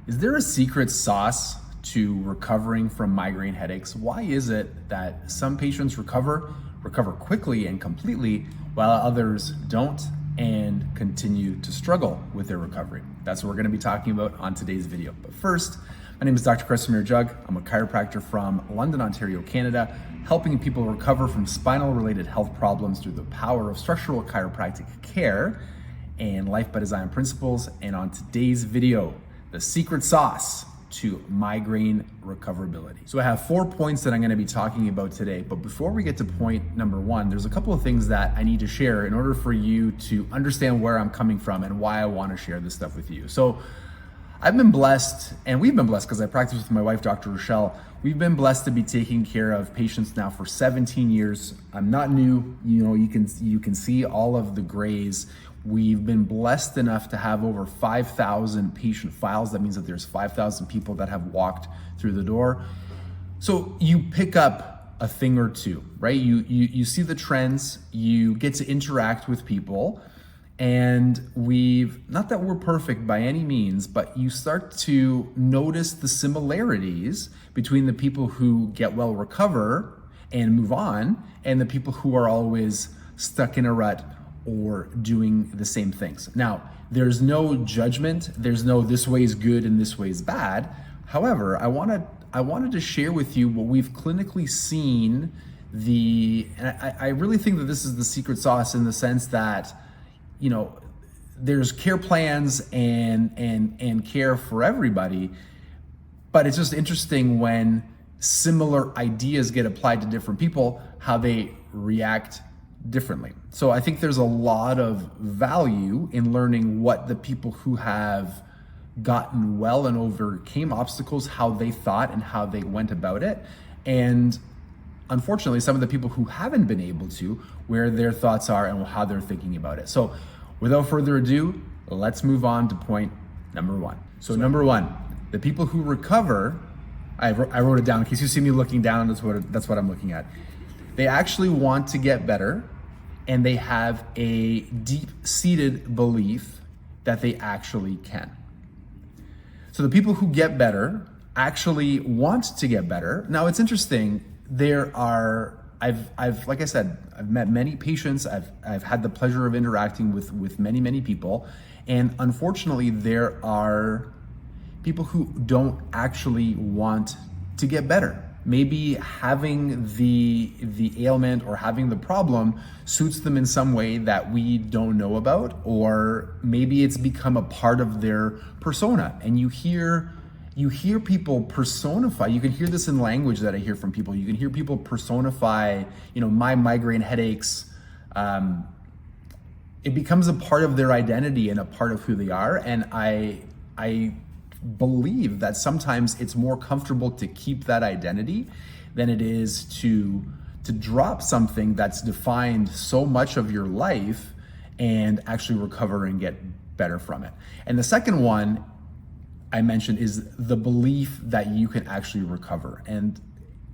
Is there a secret sauce to recovering from migraine headaches? Why is it that some patients recover quickly and completely, while others don't and continue to struggle with their recovery? That's what we're going to be talking about on today's video. But first, my name is Dr. Kresimir Jug. I'm a chiropractor from London, Ontario, Canada, helping people recover from spinal-related health problems through the power of structural chiropractic care and life by design principles. And on today's video, the secret sauce to migraine recoverability. So I have 4 points that I'm going to be talking about today, but before we get to point number 1, there's a couple of things that I need to share in order for you to understand where I'm coming from and why I want to share this stuff with you. So I've been blessed, and we've been blessed because I practice with my wife, Dr. Rochelle. We've been blessed to be taking care of patients now for 17 years. I'm not new. You can see all of the grays. We've been blessed enough to have over 5,000 patient files. That means that there's 5,000 people that have walked through the door. So you pick up a thing or two, right? You see the trends, you get to interact with people, and not that we're perfect by any means, but you start to notice the similarities between the people who get well, recover, and move on, and the people who are always stuck in a rut or doing the same things. Now, there's no judgment, there's no this way is good and this way is bad. However, I wanted to share with you what we've clinically seen. I really think that this is the secret sauce in the sense that, there's care plans and care for everybody, but it's just interesting when similar ideas get applied to different people, how they react differently. So I think there's a lot of value in learning what the people who have gotten well and overcame obstacles, how they thought and how they went about it. And unfortunately, some of the people who haven't been able to, where their thoughts are and how they're thinking about it. So without further ado, let's move on to point number 1. So number 1, the people who recover, I wrote it down in case you see me looking down, that's what I'm looking at. They actually want to get better, and they have a deep-seated belief that they actually can. So the people who get better actually want to get better. Now it's interesting. I've like I said, I've met many patients. I've had the pleasure of interacting with many people, and unfortunately, there are people who don't actually want to get better. Maybe having the ailment or having the problem suits them in some way that we don't know about, or maybe it's become a part of their persona. And you hear people personify. You can hear this in language that I hear from people. You can hear people personify, my migraine headaches. It becomes a part of their identity and a part of who they are. And I believe that sometimes it's more comfortable to keep that identity than it is to drop something that's defined so much of your life and actually recover and get better from it. And the second one I mentioned is the belief that you can actually recover. And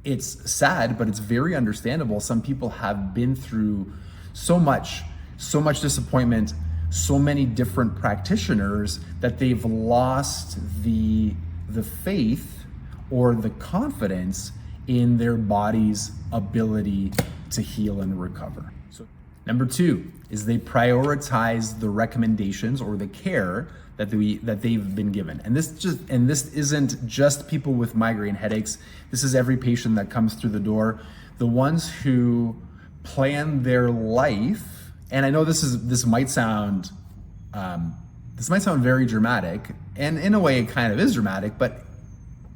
it's sad, but it's very understandable. Some people have been through so much disappointment, so many different practitioners that they've lost the faith or the confidence in their body's ability to heal and recover. So number 2 is they prioritize the recommendations or the care that they've been given. And this isn't just people with migraine headaches. This is every patient that comes through the door. The ones who plan their life, and I know this might sound very dramatic, and in a way it kind of is dramatic, but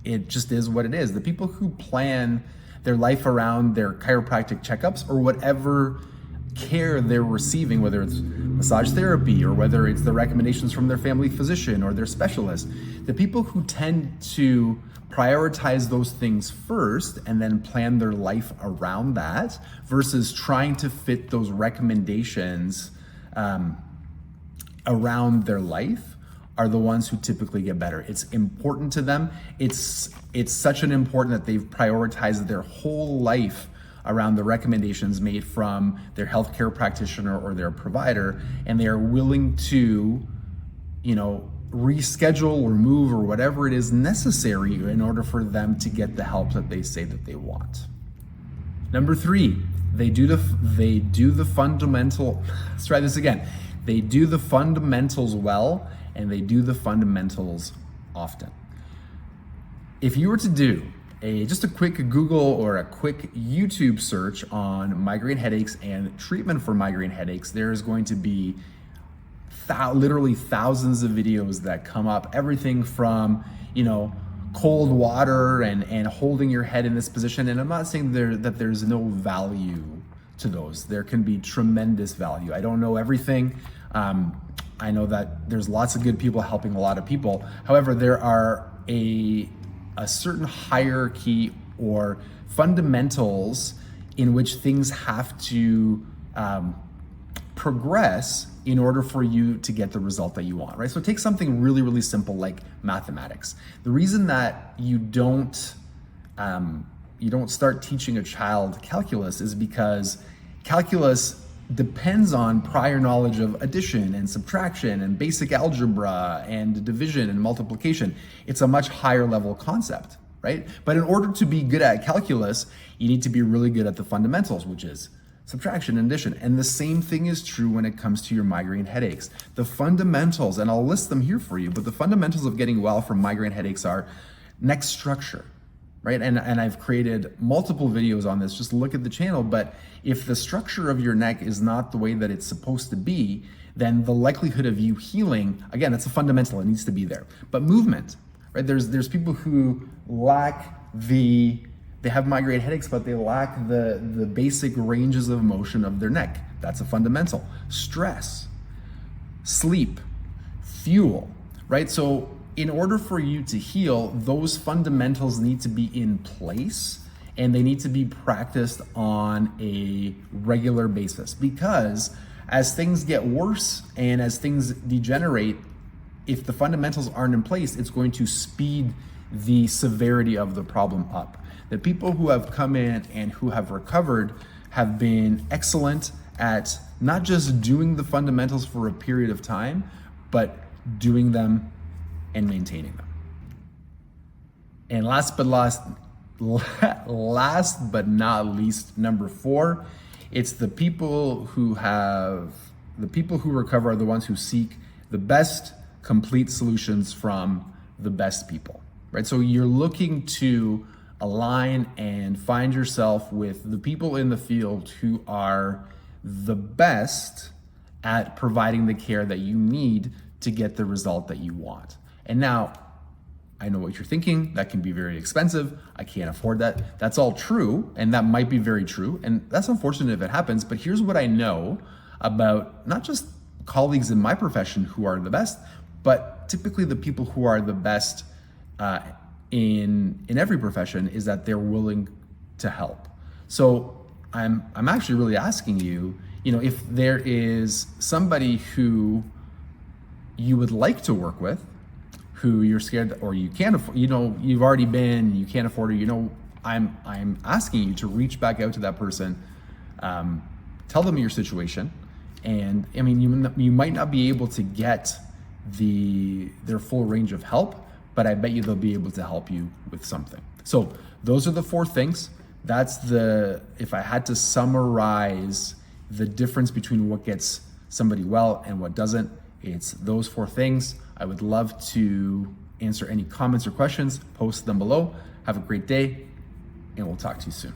it just is what it is. The people who plan their life around their chiropractic checkups or whatever care they're receiving, whether it's massage therapy or whether it's the recommendations from their family physician or their specialist, the people who tend to prioritize those things first and then plan their life around that versus trying to fit those recommendations around their life are the ones who typically get better. It's important to them. It's such an important that they've prioritized their whole life around the recommendations made from their healthcare practitioner or their provider, and they are willing to, reschedule or move or whatever it is necessary in order for them to get the help that they say that they want. Number 3, they do the fundamental, let's try this again. They do the fundamentals well, and they do the fundamentals often. If you were to do just a quick Google or a quick YouTube search on migraine headaches and treatment for migraine headaches, there's going to be literally thousands of videos that come up. Everything from, cold water and holding your head in this position. And I'm not saying that there's no value to those. There can be tremendous value. I don't know everything. I know that there's lots of good people helping a lot of people. However, there are a certain hierarchy or fundamentals in which things have to progress in order for you to get the result that you want, right? So take something really, really simple like mathematics. The reason that you don't start teaching a child calculus is because calculus depends on prior knowledge of addition and subtraction and basic algebra and division and multiplication. It's a much higher level concept, right? But in order to be good at calculus, you need to be really good at the fundamentals, which is subtraction and addition. And the same thing is true when it comes to your migraine headaches. The fundamentals, and I'll list them here for you, but the fundamentals of getting well from migraine headaches are neck structure, right? And I've created multiple videos on this, just look at the channel. But if the structure of your neck is not the way that it's supposed to be, then the likelihood of you healing, again, that's a fundamental, it needs to be there. But movement, right? There's people who lack they have migraine headaches, but they lack the basic ranges of motion of their neck. That's a fundamental. Stress, sleep, fuel, right? So in order for you to heal, those fundamentals need to be in place, and they need to be practiced on a regular basis, because as things get worse and as things degenerate, if the fundamentals aren't in place, it's going to speed the severity of the problem up. The people who have come in and who have recovered have been excellent at not just doing the fundamentals for a period of time, but doing them and maintaining them. And last but not least, number 4, it's the people who recover are the ones who seek the best complete solutions from the best people, right? So you're looking to align and find yourself with the people in the field who are the best at providing the care that you need to get the result that you want. And now, I know what you're thinking, that can be very expensive, I can't afford that. That's all true, and that might be very true, and that's unfortunate if it happens, but here's what I know about not just colleagues in my profession who are the best, but typically the people who are the best in every profession is that they're willing to help. So I'm actually really asking you, if there is somebody who you would like to work with, who you're scared or you can't afford, you've already been, you can't afford it, I'm asking you to reach back out to that person, tell them your situation, and you might not be able to get their full range of help, but I bet you they'll be able to help you with something. So those are the 4 things. If I had to summarize the difference between what gets somebody well and what doesn't, it's those 4 things. I would love to answer any comments or questions, post them below. Have a great day, and we'll talk to you soon.